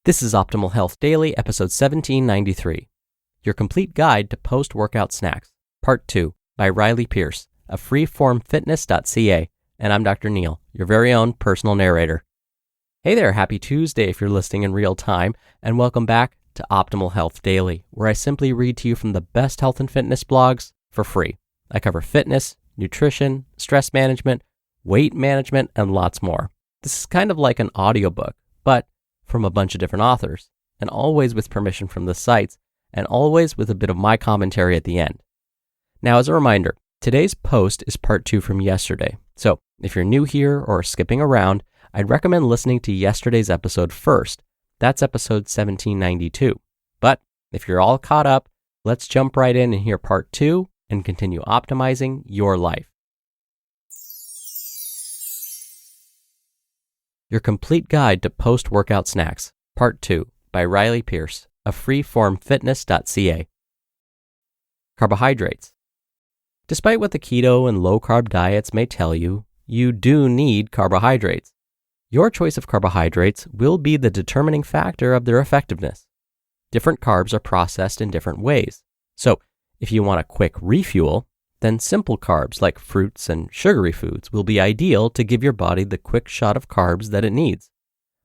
This is Optimal Health Daily, episode 1793. Your Complete Guide to Post-Workout Snacks, Part 2, by Riley Pearce of freeformfitness.ca, and I'm Dr. Neil, your very own personal narrator. Hey there, happy Tuesday if you're listening in real time, and welcome back to Optimal Health Daily, where I simply read to you from the best health and fitness blogs for free. I cover fitness, nutrition, stress management, weight management, and lots more. This is kind of like an audiobook, but from a bunch of different authors, and always with permission from the sites, and always with a bit of my commentary at the end. Now, as a reminder, today's post is part 2 from yesterday, so if you're new here or skipping around, I'd recommend listening to yesterday's episode first. That's episode 1792. But if you're all caught up, let's jump right in and hear part 2 and continue optimizing your life. Your Complete Guide to Post-Workout Snacks, Part 2, by Riley Pearce of freeformfitness.ca. Carbohydrates. Despite what the keto and low-carb diets may tell you, you do need carbohydrates. Your choice of carbohydrates will be the determining factor of their effectiveness. Different carbs are processed in different ways. So, if you want a quick refuel, then simple carbs like fruits and sugary foods will be ideal to give your body the quick shot of carbs that it needs.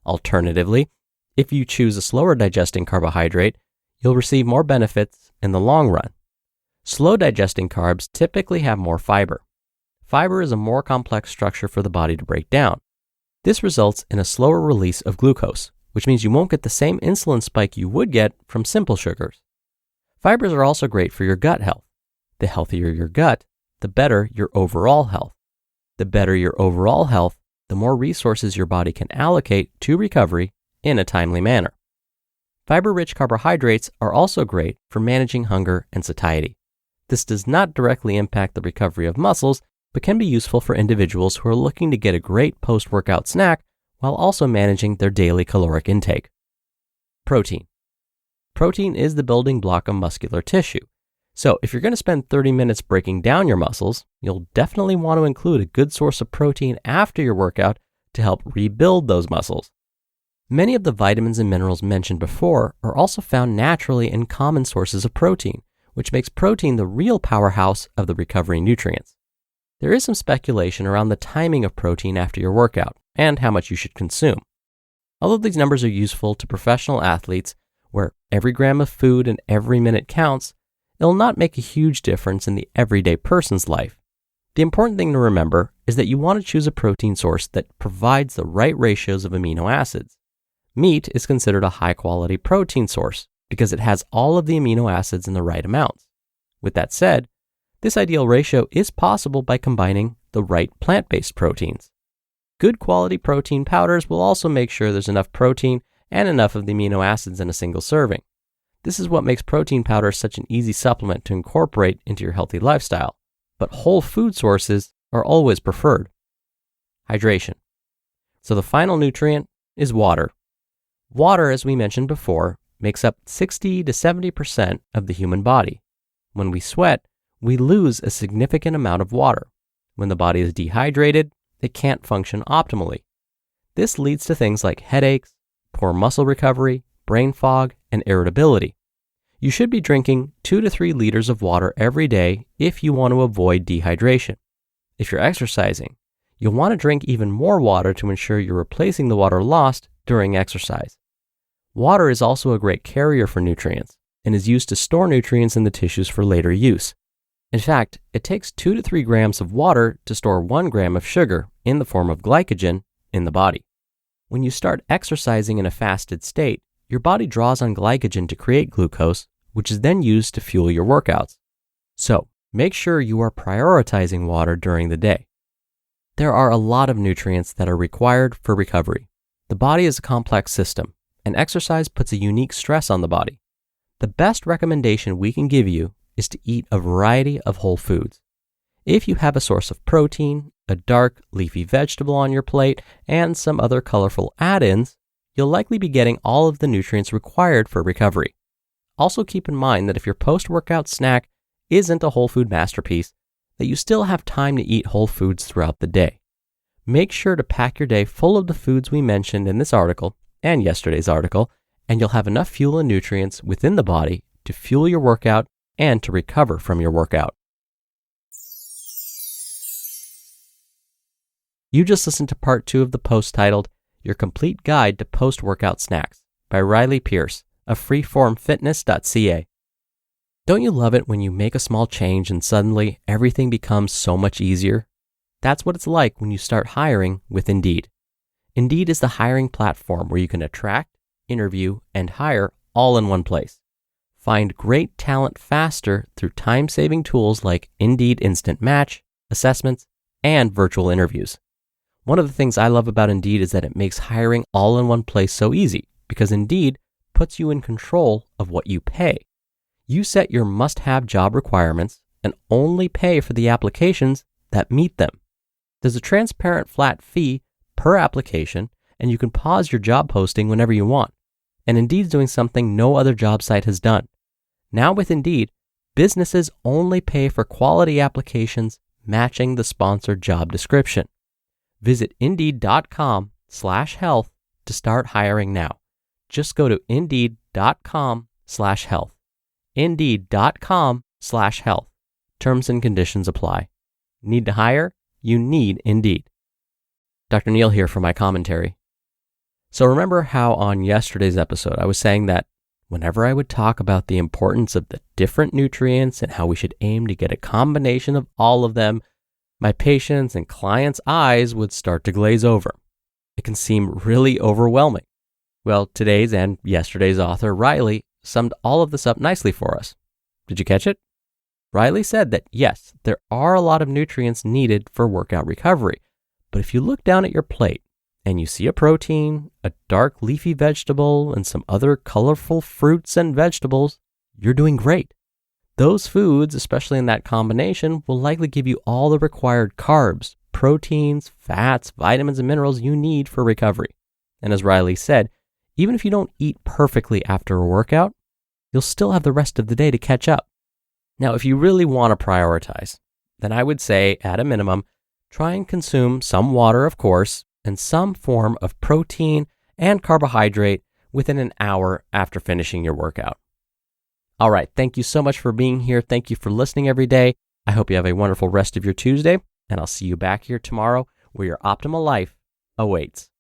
Alternatively, if you choose a slower digesting carbohydrate, you'll receive more benefits in the long run. Slow digesting carbs typically have more fiber. Fiber is a more complex structure for the body to break down. This results in a slower release of glucose, which means you won't get the same insulin spike you would get from simple sugars. Fibers are also great for your gut health. The healthier your gut, the better your overall health. The better your overall health, the more resources your body can allocate to recovery in a timely manner. Fiber-rich carbohydrates are also great for managing hunger and satiety. This does not directly impact the recovery of muscles, but can be useful for individuals who are looking to get a great post-workout snack while also managing their daily caloric intake. Protein. Protein is the building block of muscular tissue. So if you're going to spend 30 minutes breaking down your muscles, you'll definitely want to include a good source of protein after your workout to help rebuild those muscles. Many of the vitamins and minerals mentioned before are also found naturally in common sources of protein, which makes protein the real powerhouse of the recovery nutrients. There is some speculation around the timing of protein after your workout and how much you should consume. Although these numbers are useful to professional athletes, where every gram of food and every minute counts, it'll not make a huge difference in the everyday person's life. The important thing to remember is that you want to choose a protein source that provides the right ratios of amino acids. Meat is considered a high-quality protein source because it has all of the amino acids in the right amounts. With that said, this ideal ratio is possible by combining the right plant-based proteins. Good quality protein powders will also make sure there's enough protein and enough of the amino acids in a single serving. This is what makes protein powder such an easy supplement to incorporate into your healthy lifestyle, but whole food sources are always preferred. Hydration. So the final nutrient is water. Water, as we mentioned before, makes up 60 to 70% of the human body. When we sweat, we lose a significant amount of water. When the body is dehydrated, it can't function optimally. This leads to things like headaches, poor muscle recovery, brain fog, and irritability. You should be drinking 2 to 3 liters of water every day if you want to avoid dehydration. If you're exercising, you'll want to drink even more water to ensure you're replacing the water lost during exercise. Water is also a great carrier for nutrients and is used to store nutrients in the tissues for later use. In fact, it takes 2 to 3 grams of water to store 1 gram of sugar in the form of glycogen in the body. When you start exercising in a fasted state, your body draws on glycogen to create glucose, which is then used to fuel your workouts. So, make sure you are prioritizing water during the day. There are a lot of nutrients that are required for recovery. The body is a complex system, and exercise puts a unique stress on the body. The best recommendation we can give you is to eat a variety of whole foods. If you have a source of protein, a dark, leafy vegetable on your plate, and some other colorful add-ins, you'll likely be getting all of the nutrients required for recovery. Also keep in mind that if your post-workout snack isn't a whole food masterpiece, that you still have time to eat whole foods throughout the day. Make sure to pack your day full of the foods we mentioned in this article and yesterday's article, and you'll have enough fuel and nutrients within the body to fuel your workout and to recover from your workout. You just listened to part 2 of the post titled, Your Complete Guide to Post-Workout Snacks by Riley Pearce of freeformfitness.ca. Don't you love it when you make a small change and suddenly everything becomes so much easier? That's what it's like when you start hiring with Indeed. Indeed is the hiring platform where you can attract, interview, and hire all in one place. Find great talent faster through time-saving tools like Indeed Instant Match, assessments, and virtual interviews. One of the things I love about Indeed is that it makes hiring all in one place so easy because Indeed puts you in control of what you pay. You set your must-have job requirements and only pay for the applications that meet them. There's a transparent flat fee per application, and you can pause your job posting whenever you want. And Indeed's doing something no other job site has done. Now with Indeed, businesses only pay for quality applications matching the sponsored job description. Visit Indeed.com/health to start hiring now. Just go to Indeed.com/health. Indeed.com/health. Terms and conditions apply. Need to hire? You need Indeed. Dr. Neal here for my commentary. So remember how on yesterday's episode I was saying that whenever I would talk about the importance of the different nutrients and how we should aim to get a combination of all of them, my patients' and clients' eyes would start to glaze over. It can seem really overwhelming. Well, today's and yesterday's author, Riley, summed all of this up nicely for us. Did you catch it? Riley said that yes, there are a lot of nutrients needed for workout recovery, but if you look down at your plate and you see a protein, a dark leafy vegetable, and some other colorful fruits and vegetables, you're doing great. Those foods, especially in that combination, will likely give you all the required carbs, proteins, fats, vitamins, and minerals you need for recovery. And as Riley said, even if you don't eat perfectly after a workout, you'll still have the rest of the day to catch up. Now, if you really want to prioritize, then I would say, at a minimum, try and consume some water, of course, and some form of protein and carbohydrate within an hour after finishing your workout. All right, thank you so much for being here. Thank you for listening every day. I hope you have a wonderful rest of your Tuesday, and I'll see you back here tomorrow where your optimal life awaits.